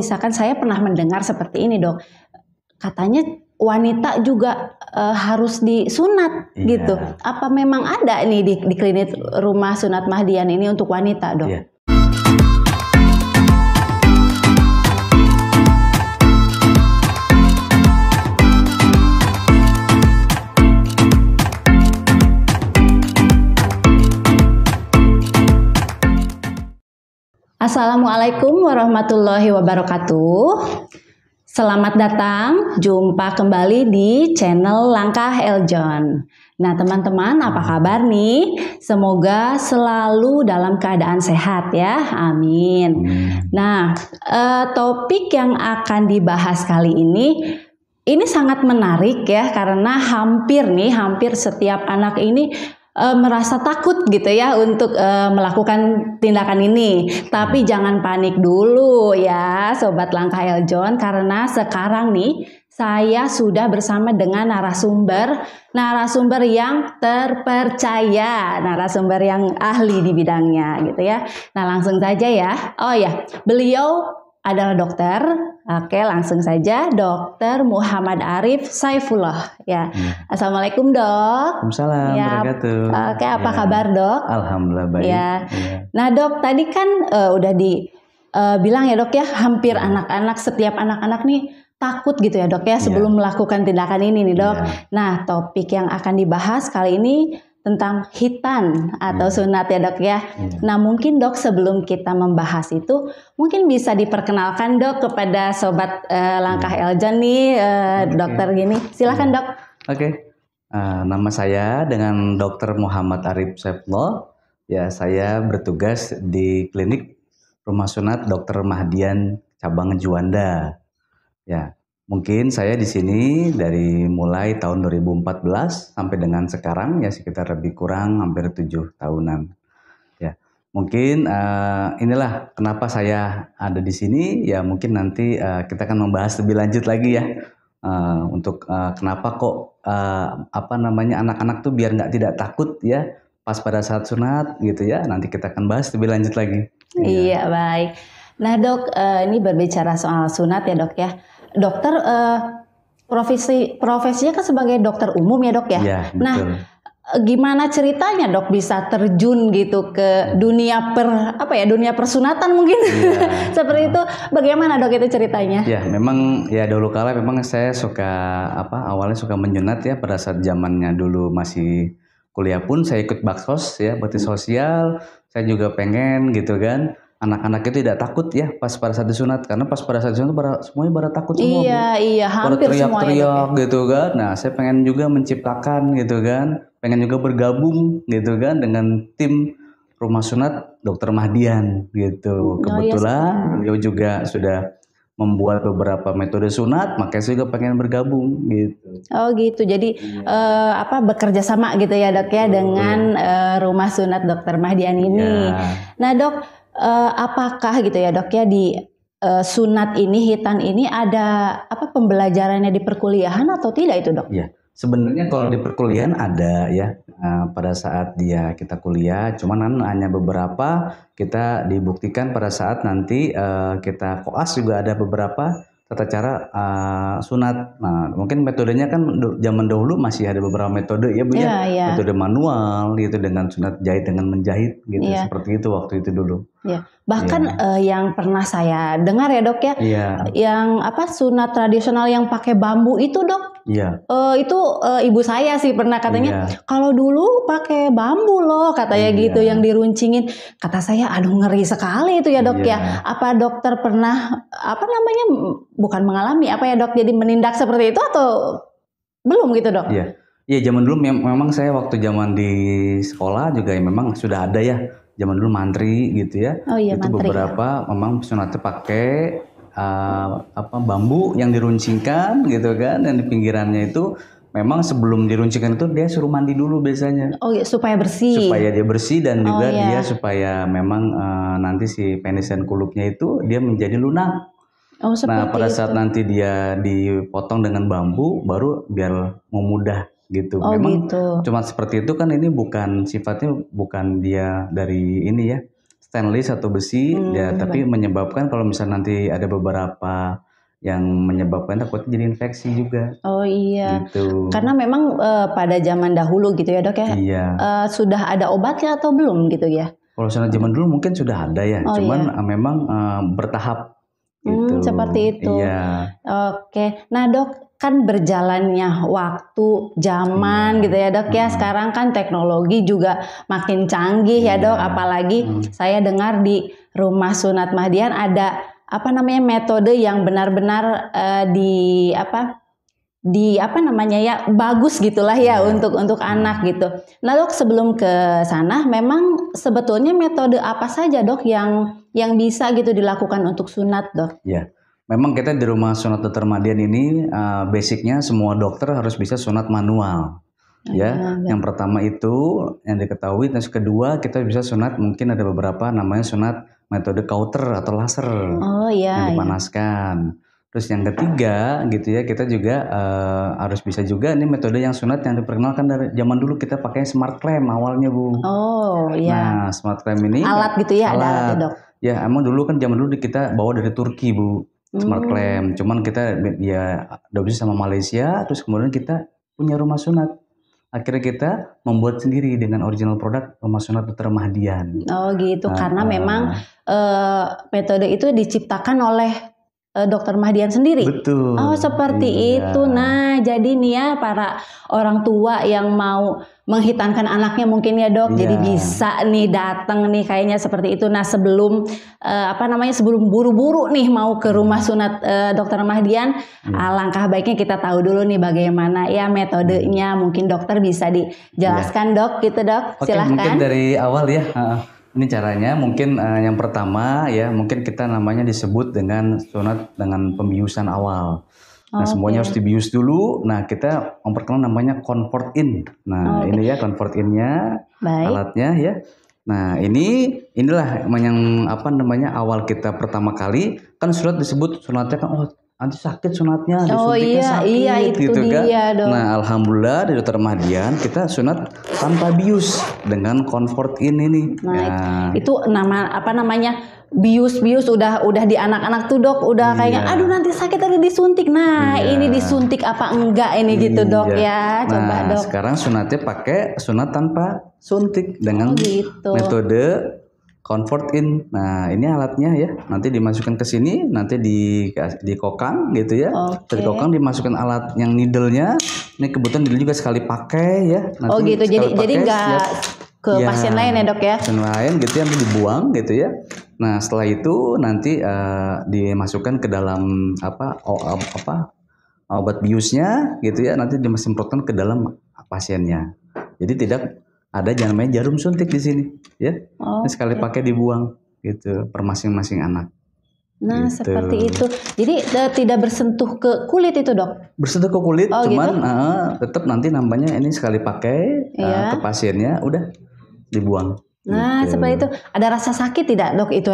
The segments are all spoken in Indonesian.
misalkan saya pernah mendengar seperti ini dok, katanya wanita juga harus disunat gitu. Apa memang ada nih di klinik rumah sunat Mahdian ini untuk wanita dok? Iya. Assalamualaikum warahmatullahi wabarakatuh. Selamat datang, jumpa kembali di channel Langkah Eljon. Nah teman-teman, apa kabar nih? Semoga selalu dalam keadaan sehat ya, amin. Nah topik yang akan dibahas kali ini sangat menarik ya, karena hampir setiap anak ini merasa takut gitu ya untuk melakukan tindakan ini. Tapi jangan panik dulu ya Sobat Langkah Eljon, karena sekarang nih saya sudah bersama dengan narasumber yang terpercaya, narasumber yang ahli di bidangnya gitu ya. Nah langsung saja ya. Oh ya, beliau adalah dokter. Oke, langsung saja Dr. Muhammad Arif Saifullah ya. Assalamualaikum dok. Waalaikumsalam wabarakatuh. Oke, apa kabar dok? Alhamdulillah baik. Ya. Nah dok, tadi kan udah dibilang ya dok ya, hampir setiap anak-anak nih takut gitu ya dok ya sebelum melakukan tindakan ini nih dok. Nah topik yang akan dibahas kali ini tentang hitan atau sunat ya dok ya. Nah mungkin dok sebelum kita membahas itu mungkin bisa diperkenalkan dok kepada Sobat Langkah Eljon nih dokter gini. Silakan dok. Oke. Nama saya dengan Dr. Muhammad Arif Saifullah. Ya saya bertugas di klinik Rumah Sunat Dr. Mahdian cabang Juanda. Ya. Mungkin saya di sini dari mulai tahun 2014 sampai dengan sekarang ya sekitar lebih kurang hampir 7 tahunan. Ya, mungkin inilah kenapa saya ada di sini. Ya mungkin nanti kita akan membahas lebih lanjut lagi ya untuk kenapa kok anak-anak tuh biar tidak takut ya pas pada saat sunat gitu ya. Nanti kita akan bahas lebih lanjut lagi. Iya baik. Nah dok, ini berbicara soal sunat ya dok ya. Dokter profesinya kan sebagai dokter umum ya dok ya. Ya betul. Nah gimana ceritanya dok bisa terjun gitu ke dunia dunia persunatan mungkin seperti itu. Bagaimana dok itu ceritanya? Ya memang ya dulu kala memang saya suka awalnya suka menyunat ya pada saat zamannya dulu masih kuliah pun saya ikut baksos ya, bakti sosial. Saya juga pengen gitu kan. Anak-anak itu tidak takut ya pas pada saat disunat, karena pas pada saat disunat semuanya pada takut semua. Iya hampir teriak-teriak gitu kan. Nah saya pengen juga menciptakan gitu kan, pengen juga bergabung gitu kan dengan tim Rumah Sunat Dr. Mahdian gitu. Kebetulan beliau juga sudah membuat beberapa metode sunat, makanya saya juga pengen bergabung gitu. Oh gitu, jadi bekerja sama gitu ya dok ya dengan Rumah Sunat Dr. Mahdian ini. Nah dok, apakah gitu ya dok ya di sunat ini, hitan ini ada pembelajarannya di perkuliahan atau tidak itu dok? Ya sebenarnya kalau di perkuliahan ada ya pada saat kita kuliah, cuman hanya beberapa kita dibuktikan pada saat nanti kita koas juga ada beberapa tata cara sunat. Nah mungkin metodenya kan zaman dahulu masih ada beberapa metode ya bu ya. Metode manual gitu dengan sunat jahit dengan menjahit gitu seperti itu waktu itu dulu. Bahkan yang pernah saya dengar ya dok ya, yang sunat tradisional yang pakai bambu itu dok. Itu ibu saya sih pernah katanya kalau dulu pakai bambu loh katanya gitu yang diruncingin. Kata saya aduh ngeri sekali itu ya dok ya. Apa dokter pernah bukan mengalami dok jadi menindak seperti itu atau belum gitu dok? Iya zaman dulu memang saya waktu zaman di sekolah juga memang sudah ada ya. Zaman dulu mantri gitu ya. Itu mantri, beberapa memang sunatnya pakai bambu yang diruncingkan gitu kan, dan di pinggirannya itu memang sebelum diruncingkan itu dia suruh mandi dulu biasanya. Supaya bersih. Supaya dia bersih dan juga dia supaya memang nanti si penis dan kulupnya itu dia menjadi lunak. Nah pada saat nanti dia dipotong dengan bambu baru biar memudah gitu. Memang cuma seperti itu kan, ini bukan sifatnya bukan dia dari ini ya stainless atau besi, ya tapi menyebabkan kalau misalnya nanti ada beberapa yang menyebabkan takutnya jadi infeksi juga. Oh iya, Gitu. karena memang pada zaman dahulu gitu ya dok ya, Iya. sudah ada obatnya atau belum gitu ya? Kalau misalnya zaman dulu mungkin sudah ada ya, Oh, cuman iya. memang bertahap gitu. Seperti itu. Iya. Oke, nah dok, kan berjalannya waktu, zaman gitu ya dok ya. Sekarang kan teknologi juga makin canggih ya dok. Apalagi saya dengar di Rumah Sunat Mahdian ada apa namanya metode yang benar-benar bagus gitulah ya untuk anak gitu. Nah dok, sebelum ke sana memang sebetulnya metode apa saja dok yang bisa gitu dilakukan untuk sunat dok? Ya, memang kita di Rumah Sunat Dr. Mahdian ini basicnya semua dokter harus bisa sunat manual. Ya, yang pertama itu yang diketahui, dan kedua kita bisa sunat, mungkin ada beberapa namanya sunat metode kauter atau laser yang dipanaskan. Terus yang ketiga gitu ya, kita juga harus bisa juga ini metode yang sunat yang diperkenalkan dari zaman dulu, kita pakai smart clamp awalnya Bu. Oh iya. Nah smart clamp ini alat gitu ya, ada alatnya dok? Ya emang dulu kan zaman dulu kita bawa dari Turki Bu, smart clamp. Cuman kita ya adopsi sama Malaysia, terus kemudian kita punya rumah sunat. Akhirnya kita membuat sendiri dengan original produk Rumah Sunat Dr. Mahdian. Oh gitu, karena memang metode itu diciptakan oleh Dr. Mahdian sendiri. Betul. Oh seperti itu. Nah jadi nih ya para orang tua yang mau menghitankan anaknya mungkin ya dok, jadi bisa nih datang nih kayaknya seperti itu. Nah sebelum sebelum buru-buru nih mau ke Rumah Sunat Dr. Mahdian, alangkah baiknya kita tahu dulu nih bagaimana ya metodenya. Mungkin dokter bisa dijelaskan dok, gitu dok. Silahkan. Mungkin dari awal ya. Ini caranya mungkin yang pertama ya, mungkin kita namanya disebut dengan sunat dengan pembiusan awal. Nah semuanya harus dibius dulu. Nah kita memperkenalkan namanya comfort in. Nah ini ya comfort in-nya, alatnya ya. Nah inilah yang awal kita pertama kali kan sunat disebut sunatnya kan nanti sakit sunatnya, disuntiknya sakit gitu kan. Dok. Nah alhamdulillah di Dr. Mahdian kita sunat tanpa bius dengan comfort in ini. Nah itu bius udah di anak-anak tuh dok, udah kayaknya aduh nanti sakit harus disuntik. Nah ini disuntik apa enggak ini gitu dok ya. Coba dok. Sekarang sunatnya pakai sunat tanpa suntik dengan metode comfort in. Nah ini alatnya ya, nanti dimasukkan ke sini, nanti dikokang gitu ya. Dikokang, dimasukkan alat yang needle-nya. Ini kebetulan needle juga sekali pakai ya. Nanti gitu, jadi nggak ke pasien lain ya dok ya? Pasien lain gitu ya, nanti dibuang gitu ya. Nah setelah itu nanti dimasukkan ke dalam obat biusnya gitu ya, nanti disemprotkan ke dalam pasiennya. Jadi tidak ada namanya jarum suntik di sini ya. Sekali pakai dibuang gitu per masing-masing anak. Nah gitu. Seperti itu. Jadi tidak bersentuh ke kulit itu dok? Bersentuh ke kulit, cuman gitu? tetap nanti namanya ini sekali pakai ke pasiennya udah dibuang. Nah gitu. Seperti itu. Ada rasa sakit tidak dok itu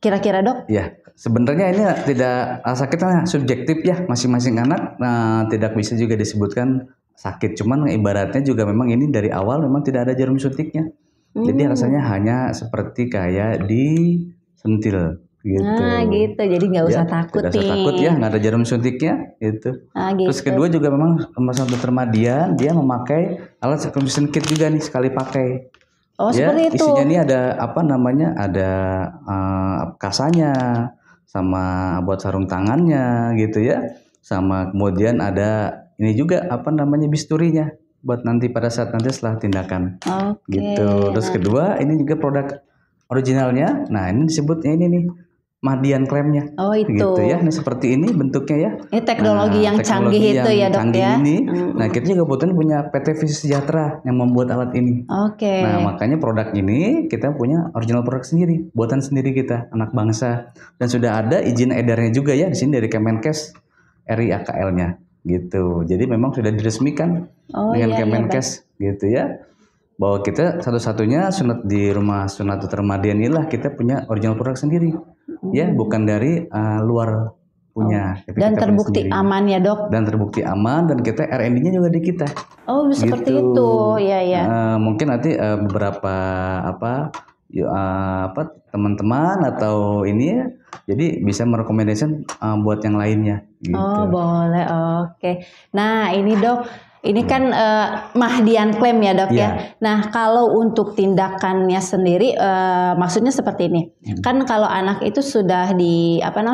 kira-kira dok? Ya sebenarnya ini tidak sakitnya subjektif ya masing-masing anak. Nah tidak bisa juga disebutkan sakit, cuman ibaratnya juga memang ini dari awal memang tidak ada jarum suntiknya. Jadi rasanya hanya seperti kayak disentil gitu. Nah gitu, jadi nggak usah takut nih. Tidak usah takut ya, nggak ada jarum suntiknya gitu. Gitu. Terus kedua juga memang Rumah Sunat Dr. Mahdian dia memakai alat circumcision kit juga nih sekali pakai. Seperti itu. Isinya ini ada ada kasanya, sama buat sarung tangannya gitu ya, sama kemudian ada ini juga bisturinya buat nanti pada saat nanti setelah tindakan. Gitu. Terus kedua ini juga produk originalnya. Nah ini disebutnya ini nih Mahdian klaimnya. Itu. Gitu ya. Ini seperti ini bentuknya ya. Ini teknologi yang canggih itu ya dok ya. Ini. Nah kita juga kebetulan punya PT Visi Sejahtera yang membuat alat ini. Nah makanya produk ini kita punya original produk sendiri, buatan sendiri kita, anak bangsa, dan sudah ada izin edarnya juga ya di sini dari Kemenkes RI AKL-nya. Gitu. Jadi memang sudah diresmikan dengan Kemenkes gitu ya. Bahwa kita satu-satunya sunat di Rumah Sunat Dr. Mahdian inilah kita punya original produk sendiri. Ya, bukan dari luar punya. Dan terbukti aman ya, Dok. Dan terbukti aman, dan kita R&D-nya juga di kita. Seperti itu. Ya. Mungkin nanti beberapa teman-teman atau ini ya, jadi bisa merekomendasikan buat yang lainnya gitu. Oh, boleh. Oke. Nah, ini Dok, ini kan Mahdian klaim ya Dok ya. Nah, kalau untuk tindakannya sendiri, maksudnya seperti ini. Kan kalau anak itu sudah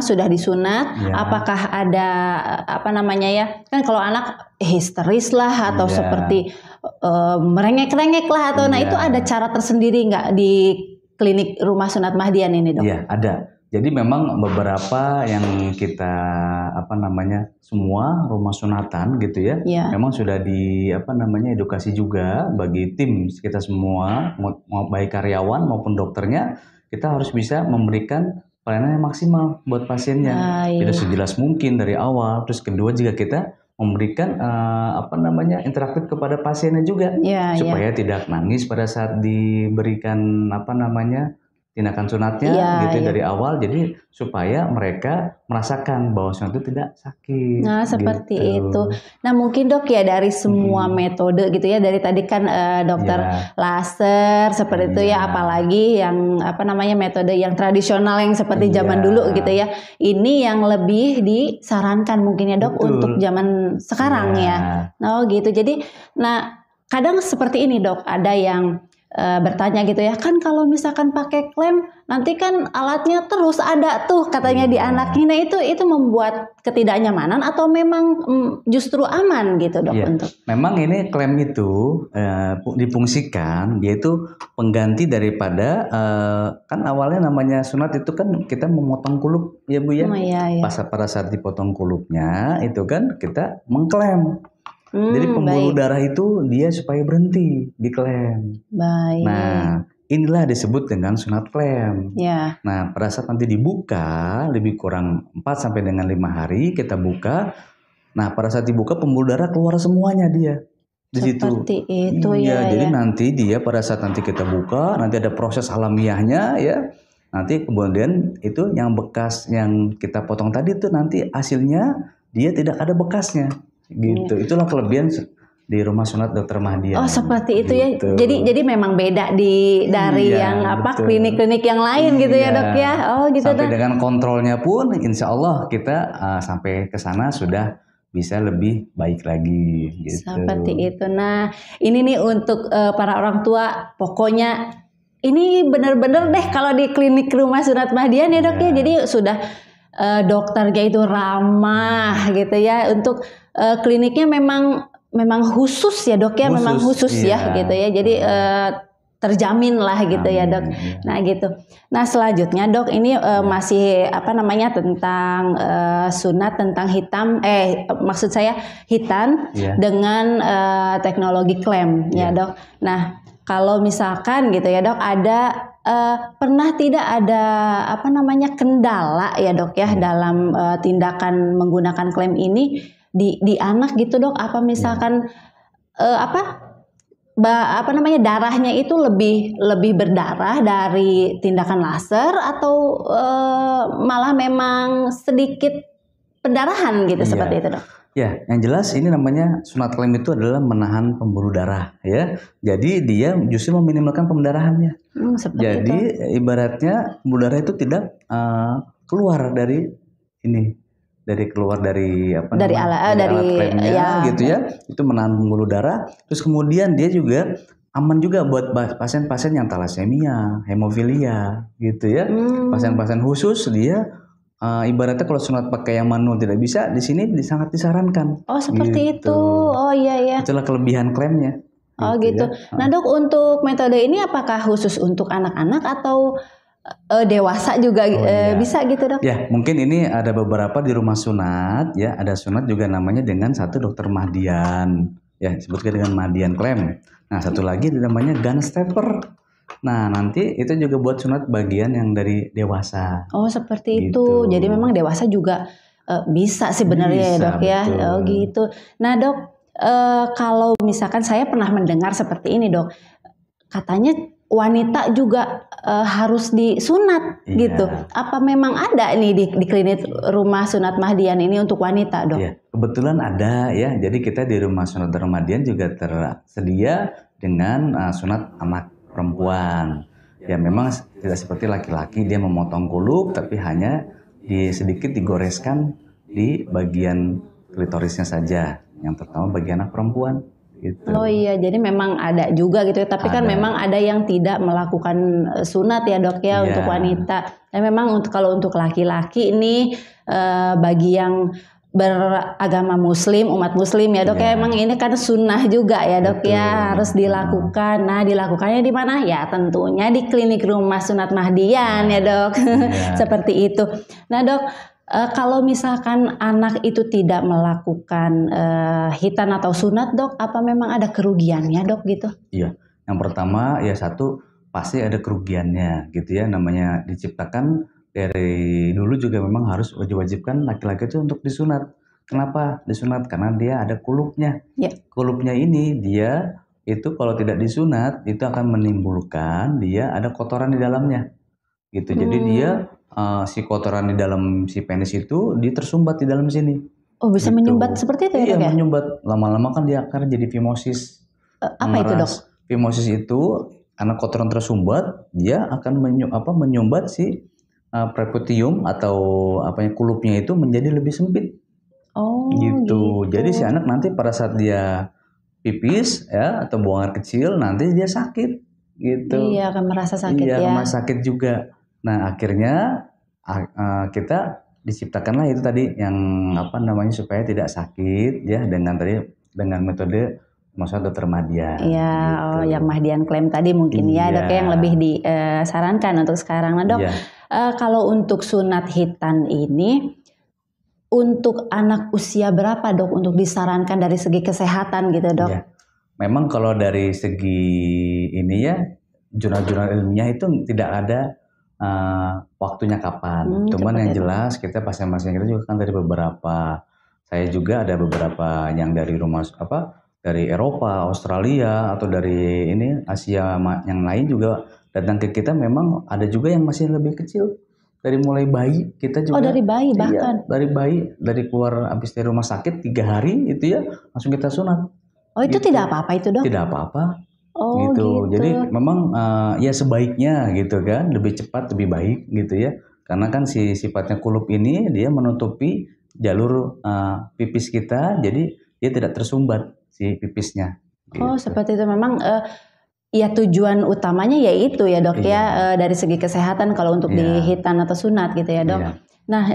sudah disunat, apakah ada Kan kalau anak histeris lah atau seperti merengek-rengek lah atau itu ada cara tersendiri nggak di klinik rumah sunat Mahdian ini Dok? Iya, ada. Jadi memang beberapa yang kita semua rumah sunatan gitu ya, memang sudah edukasi juga bagi tim kita semua, mau baik karyawan maupun dokternya, kita harus bisa memberikan pelayanan yang maksimal buat pasiennya. Tidak sejelas mungkin dari awal. Terus kedua juga kita memberikan interaktif kepada pasiennya juga, supaya tidak nangis pada saat diberikan tindakan sunatnya dari awal, jadi supaya mereka merasakan bahwa sunat itu tidak sakit. Nah, seperti itu. Nah, mungkin Dok ya dari semua metode gitu ya, dari tadi kan dokter laser seperti itu ya, apalagi yang metode yang tradisional yang seperti zaman dulu gitu ya. Ini yang lebih disarankan mungkin ya Dok untuk zaman sekarang ya. Oh gitu. Jadi kadang seperti ini Dok, ada yang bertanya gitu ya, kan kalau misalkan pakai klem nanti kan alatnya terus ada tuh katanya di anaknya. Nah itu membuat ketidaknyamanan atau memang justru aman gitu Dok untuk? Memang ini klem itu difungsikan, dia itu pengganti daripada kan awalnya namanya sunat itu kan kita memotong kulup ya Bu ya. Pada saat dipotong kulupnya itu kan kita mengklem. Jadi pembuluh darah itu dia supaya berhenti diklem. Nah, inilah disebut dengan sunat klem. Nah, pada saat nanti dibuka lebih kurang 4 sampai dengan 5 hari kita buka. Nah, pada saat dibuka pembuluh darah keluar semuanya dia di situ. Seperti itu jadi nanti dia pada saat nanti kita buka nanti ada proses alamiahnya ya. Nanti kemudian itu yang bekas yang kita potong tadi itu nanti hasilnya dia tidak ada bekasnya. Gitu, itulah kelebihan di rumah sunat Dr. Mahdian. Oh seperti itu ya. Jadi memang beda dari yang klinik-klinik yang lain gitu ya Dok ya. Oh gitu. Sampai dengan kontrolnya pun, insya Allah kita sampai ke sana sudah bisa lebih baik lagi. Gitu. Seperti itu. Nah ini nih untuk para orang tua, pokoknya ini benar-benar deh kalau di klinik rumah sunat Mahdian ya Dok ya. Jadi sudah dokternya itu ramah gitu ya. Untuk kliniknya memang khusus ya Dok ya, memang khusus ya gitu ya. Jadi terjamin lah gitu ya Dok. Nah gitu. Nah selanjutnya Dok ini masih tentang sunat tentang maksud saya hitan dengan teknologi klem ya Dok. Nah kalau misalkan gitu ya Dok ada pernah tidak ada kendala ya Dok ya dalam tindakan menggunakan klem ini di anak gitu Dok? Apa misalkan darahnya itu lebih berdarah dari tindakan laser atau malah memang sedikit pendarahan gitu seperti itu Dok? Ya, yang jelas ini namanya sunat klem itu adalah menahan pembuluh darah ya. Jadi dia justru meminimalkan pemberdarahannya. Jadi ibaratnya pembuluh darah itu tidak keluar dari alat klemnya gitu ya. Itu menahan pembuluh darah. Terus kemudian dia juga aman juga buat pasien-pasien yang talasemia, hemofilia gitu ya. Pasien-pasien khusus dia ibaratnya kalau sunat pakai yang manual tidak bisa, di sini sangat disarankan. Oh seperti itu. Oh iya. Itulah kelebihan klemnya. Oh gitu. Nah Dok, untuk metode ini apakah khusus untuk anak-anak atau dewasa juga bisa gitu Dok? Ya mungkin ini ada beberapa di rumah sunat ya. Ada sunat juga namanya dengan satu Dr. Mahdian. Ya sebutkan dengan Mahdian klem. Nah satu lagi namanya gun stepper. Nah nanti itu juga buat sunat bagian yang dari dewasa. Oh seperti itu. Jadi memang dewasa juga bisa sebenarnya ya Dok ya. Oh gitu. Nah Dok, kalau misalkan saya pernah mendengar seperti ini Dok, katanya wanita juga harus disunat gitu. Apa memang ada nih di klinik rumah sunat Mahdian ini untuk wanita Dok? Iya, kebetulan ada ya. Jadi kita di rumah sunat Mahdian juga tersedia dengan sunat anak perempuan. Ya memang tidak seperti laki-laki dia memotong kulup, tapi hanya sedikit digoreskan di bagian klitorisnya saja. Yang terutama bagi anak perempuan. Gitu. Oh iya, jadi memang ada juga gitu ya. Tapi kan memang ada yang tidak melakukan sunat ya dok ya untuk wanita. Dan memang kalau untuk laki-laki ini bagi yang beragama muslim, umat muslim ya dok ya, emang ini kan sunnah juga ya dok. Betul. Ya harus dilakukan. Nah dilakukannya di mana? Ya tentunya di klinik Rumah Sunat Mahdian ya dok. Seperti itu. Nah dok, kalau misalkan anak itu tidak melakukan khitan atau sunat dok, apa memang ada kerugiannya dok gitu? Iya, yang pertama ya satu pasti ada kerugiannya gitu ya, namanya diciptakan dari dulu juga memang harus wajib-wajibkan laki-laki itu untuk disunat. Kenapa disunat? Karena dia ada kulupnya. Ya. Kulupnya ini dia itu kalau tidak disunat itu akan menimbulkan dia ada kotoran di dalamnya gitu. Jadi dia si kotoran di dalam si penis itu dia tersumbat di dalam sini. Oh bisa gitu. Menyumbat seperti itu ya? Iya menyumbat. Lama-lama kan dia akan jadi fimosis. Apa itu dok? Fimosis itu karena kotoran tersumbat dia akan menyumbat si preputium atau kulupnya itu menjadi lebih sempit. Oh gitu. Jadi si anak nanti pada saat dia pipis ya atau buang air kecil nanti dia sakit gitu. Iya akan merasa sakit ya. Iya akan merasa sakit juga. Nah akhirnya kita diciptakanlah itu tadi yang supaya tidak sakit ya dengan metode maksud dokter Mahdian. Iya, gitu. Yang Mahdian klaim tadi mungkin ya dok yang lebih disarankan untuk sekarang. Nah dok, kalau untuk sunat khitan ini untuk anak usia berapa dok untuk disarankan dari segi kesehatan gitu dok? Iya. Memang kalau dari segi ini ya jurnal-jurnal ilmiah itu tidak ada waktunya kapan. Cuman yang jelas kita pasien-pasien kita juga kan dari beberapa, saya juga ada beberapa yang dari dari Eropa, Australia atau dari ini Asia yang lain juga datang ke kita. Memang ada juga yang masih lebih kecil dari mulai bayi kita juga. Oh dari bayi bahkan? Iya, dari bayi dari keluar habis dari rumah sakit 3 hari itu ya langsung kita sunat. Oh itu gitu. Tidak apa-apa itu dok? Tidak apa-apa. Oh, gitu. Jadi memang ya sebaiknya gitu kan lebih cepat lebih baik gitu ya karena kan si sifatnya kulup ini dia menutupi jalur pipis kita jadi dia tidak tersumbat si pipisnya. Gitu. Oh seperti itu memang ya tujuan utamanya yaitu ya dok ya dari segi kesehatan kalau untuk di khitan atau sunat gitu ya dok. Nah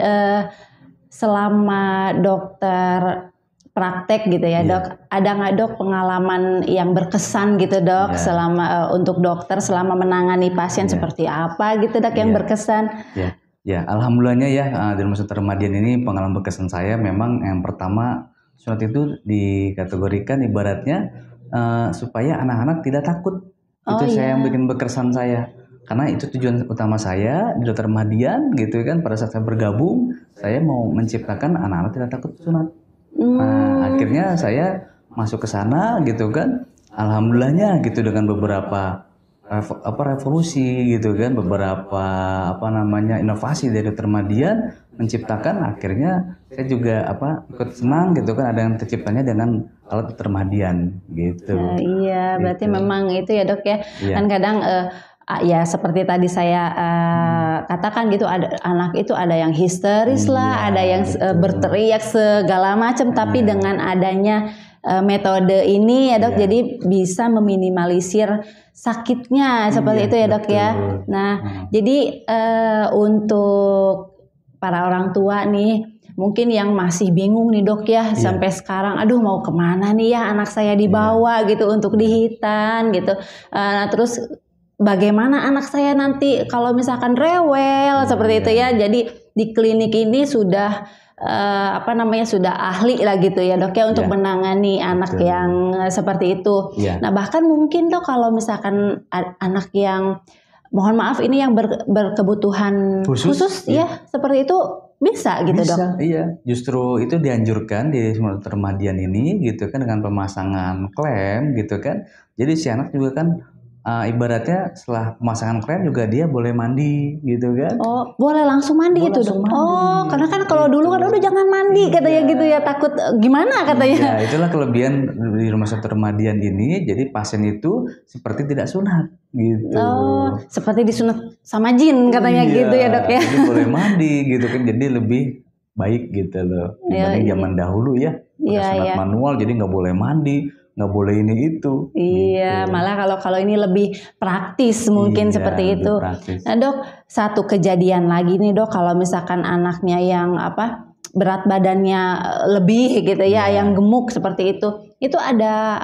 selama dokter praktek gitu ya dok, ada nggak dok pengalaman yang berkesan gitu dok selama untuk dokter selama menangani pasien seperti apa gitu dok yang berkesan? Ya alhamdulillahnya ya di Rumah Sunat Mahdian ini pengalaman berkesan saya memang yang pertama sunat itu dikategorikan ibaratnya supaya anak-anak tidak takut. Itu saya yang bikin berkesan saya. Karena itu tujuan utama saya di Dokter Mahdian gitu kan pada saat saya bergabung saya mau menciptakan anak-anak tidak takut sunat. Nah, akhirnya saya masuk ke sana gitu kan. Alhamdulillahnya gitu dengan beberapa revolusi gitu kan, beberapa inovasi dari Dokter Mahdian menciptakan akhirnya saya juga ikut senang gitu kan ada yang terciptanya dengan alat Dokter Mahdian gitu. Iya, berarti memang itu ya dok ya. Kan kadang ya seperti tadi saya katakan gitu ada anak itu ada yang histeris lah, ada yang berteriak segala macam tapi dengan adanya metode ini ya dok jadi bisa meminimalisir sakitnya seperti itu ya dok ya. Nah, jadi untuk para orang tua nih mungkin yang masih bingung nih dok ya sampai sekarang aduh mau kemana nih ya anak saya dibawa gitu untuk dihitan gitu. Nah, terus bagaimana anak saya nanti kalau misalkan rewel seperti itu ya. Jadi di klinik ini sudah sudah ahli lah gitu ya dok ya untuk menangani anak yang seperti itu. Nah bahkan mungkin dok kalau misalkan anak yang mohon maaf ini yang berkebutuhan khusus ya seperti itu bisa gitu dok. Iya, justru itu dianjurkan di Dokter Mahdian ini gitu kan dengan pemasangan klem gitu kan. Jadi si anak juga kan ibaratnya setelah pemasangan krem juga dia boleh mandi gitu kan. Oh, boleh langsung mandi Boleh itu langsung dok. mandi, Oh, karena kan kalau dulu kan gitu. udah jangan mandi katanya Iya. gitu ya, takut gimana katanya. Ya, itulah kelebihan di rumah sakit Dr. Mahdian ini. Jadi pasien itu seperti tidak sunat gitu. Oh, seperti disunat sama jin katanya Iya, gitu ya dok ya. jadi boleh mandi gitu kan. Jadi lebih baik gitu loh dibanding Iya, zaman dahulu ya. Udah Iya, sunat iya. manual jadi nggak boleh mandi, nggak boleh ini itu. Iya, gitu. malah kalau ini lebih praktis mungkin Iya, seperti lebih itu. praktis. Nah dok, satu kejadian lagi nih dok, kalau misalkan anaknya yang berat badannya lebih gitu ya, Iya. yang gemuk seperti itu ada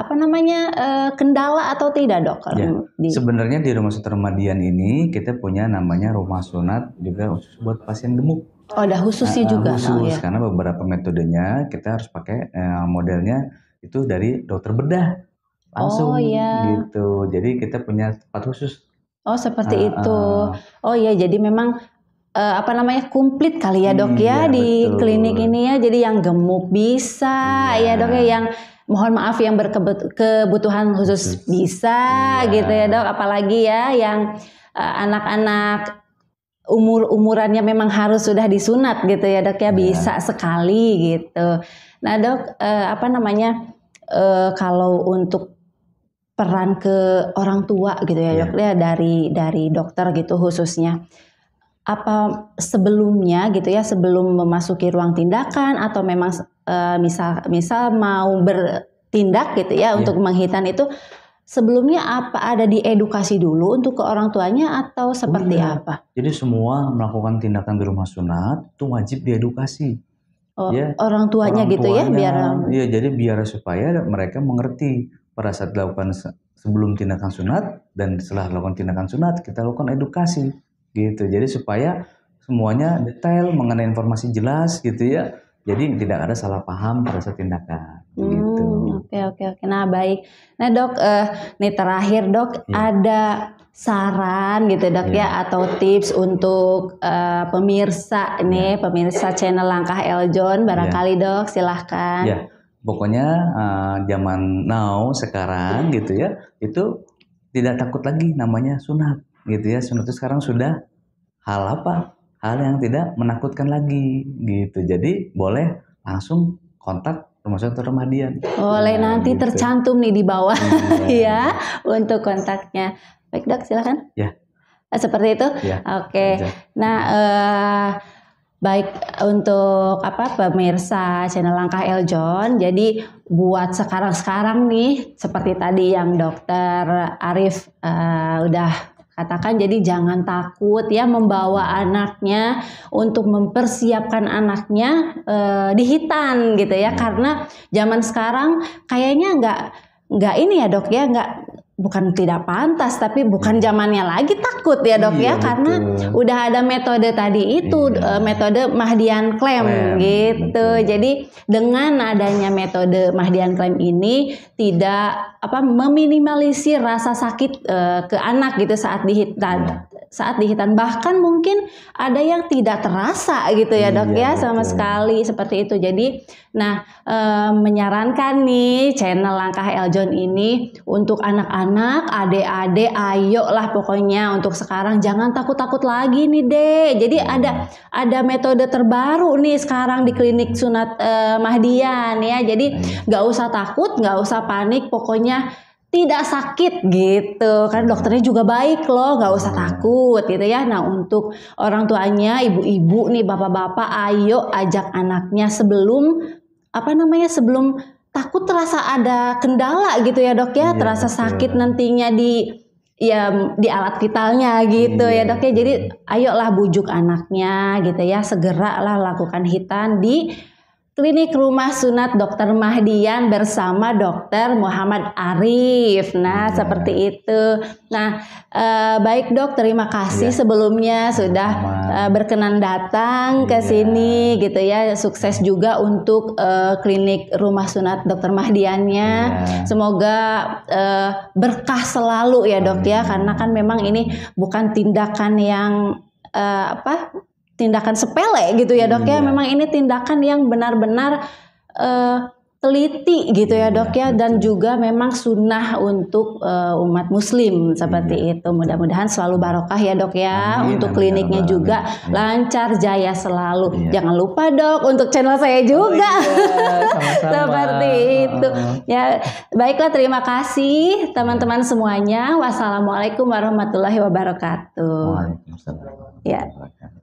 kendala atau tidak dok? Kalau Ya, di- sebenarnya di rumah sakit Mahdian ini kita punya namanya rumah sunat juga khusus buat pasien gemuk. Oh, ada khususnya juga. Khusus Oh, ya. karena beberapa metodenya kita harus pakai modelnya itu dari dokter bedah langsung Oh, iya. gitu. Jadi kita punya tempat khusus. Oh, seperti itu. uh. Oh iya, jadi memang komplit kali ya dok ya Iya, di betul. klinik ini ya. Jadi yang gemuk bisa Iya. ya dok ya, yang mohon maaf yang berkebutuhan khusus bisa Iya. gitu ya dok. Apalagi ya yang anak-anak umurannya memang harus sudah disunat gitu ya dok ya, Iya. bisa sekali gitu. Nah dok, kalau untuk peran ke orang tua gitu ya Iya. dok ya, dari dokter gitu khususnya, apa sebelumnya gitu ya, sebelum memasuki ruang tindakan atau memang misal mau bertindak gitu ya Iya. untuk menghitan itu, sebelumnya apa ada diedukasi dulu untuk ke orang tuanya atau seperti Iya. apa? Jadi semua melakukan tindakan di rumah sunat itu wajib diedukasi. Oh, Ya, orang tuanya gitu ya, biar Iya, jadi biar supaya mereka mengerti pada saat dilakukan sebelum tindakan sunat dan setelah dilakukan tindakan sunat kita lakukan edukasi gitu. Jadi supaya semuanya detail mengenai informasi jelas gitu ya. Jadi tidak ada salah paham pada saat tindakan gitu. Oke. Nah baik. Nah dok, nih terakhir dok, Iya. ada saran gitu dok Iya. ya, atau tips untuk pemirsa nih, Iya. pemirsa channel Langkah Eljon barangkali dok, silahkan. Ya, pokoknya zaman now sekarang gitu ya, itu tidak takut lagi namanya sunat gitu ya. Sunat itu sekarang sudah hal apa? Hal yang tidak menakutkan lagi gitu. Jadi boleh langsung kontak rumah sakit Dr. Mahdian. Boleh, nanti gitu. tercantum nih di bawah Iya. ya untuk kontaknya. Baik dok, silakan. Ya. Seperti itu. Ya. Oke. Aja. Nah, baik untuk pemirsa channel Langkah Eljon. Jadi buat sekarang nih, seperti tadi yang Dokter Arif udah katakan, jadi jangan takut ya membawa anaknya untuk mempersiapkan anaknya dihitan gitu ya, karena zaman sekarang kayaknya nggak ini ya dok ya, bukan tidak pantas, tapi bukan zamannya lagi takut ya dok ya, Iya, karena betul. udah ada metode tadi itu, Iya. metode Mahdian Claim gitu. betul. Jadi dengan adanya metode Mahdian Claim ini tidak meminimalisir rasa sakit ke anak gitu saat dihitan. Saat dihitan, bahkan mungkin ada yang tidak terasa gitu ya dok ya, Iya, sama betul. sekali seperti itu. Jadi nah, menyarankan nih channel Langkah Eljon ini untuk anak-anak, adik-adik, ayolah pokoknya untuk sekarang jangan takut-takut lagi nih dek. Jadi ada metode terbaru nih sekarang di klinik sunat Mahdian ya. Jadi nggak usah takut, nggak usah panik, pokoknya tidak sakit gitu kan, dokternya juga baik loh, nggak usah takut gitu ya. Nah untuk orang tuanya, ibu-ibu nih, bapak-bapak, ayo ajak anaknya sebelum sebelum takut terasa ada kendala gitu ya dok ya, Iya, terasa betul. sakit nantinya di alat vitalnya gitu ya dok ya. Jadi ayolah bujuk anaknya gitu ya, segeralah lakukan hitan di Klinik Rumah Sunat Dr. Mahdian bersama Dr. Muhammad Arif. Nah, seperti itu. Nah, baik dok, terima kasih sebelumnya sudah berkenan datang ke sini gitu ya. Sukses juga untuk Klinik Rumah Sunat Dr. Mahdiannya. Semoga berkah selalu ya dok ya, karena kan memang ini bukan tindakan yang tindakan sepele gitu ya dok ya. Memang ini tindakan yang benar-benar teliti gitu ya Iya, dok ya, dan betul. juga memang sunnah untuk umat muslim seperti Iya, itu. Mudah-mudahan selalu barokah ya dok ya, Amin, untuk amin, ya kliniknya rabbal juga alamin. Iya. lancar jaya selalu. Iya. Jangan lupa dok untuk channel saya juga. Oh iya, sama-sama. Seperti itu. Ya, baiklah, terima kasih teman-teman semuanya. Wassalamualaikum warahmatullahi wabarakatuh. Waalaikumsalam. Ya. warahmatullahi wabarakatuh.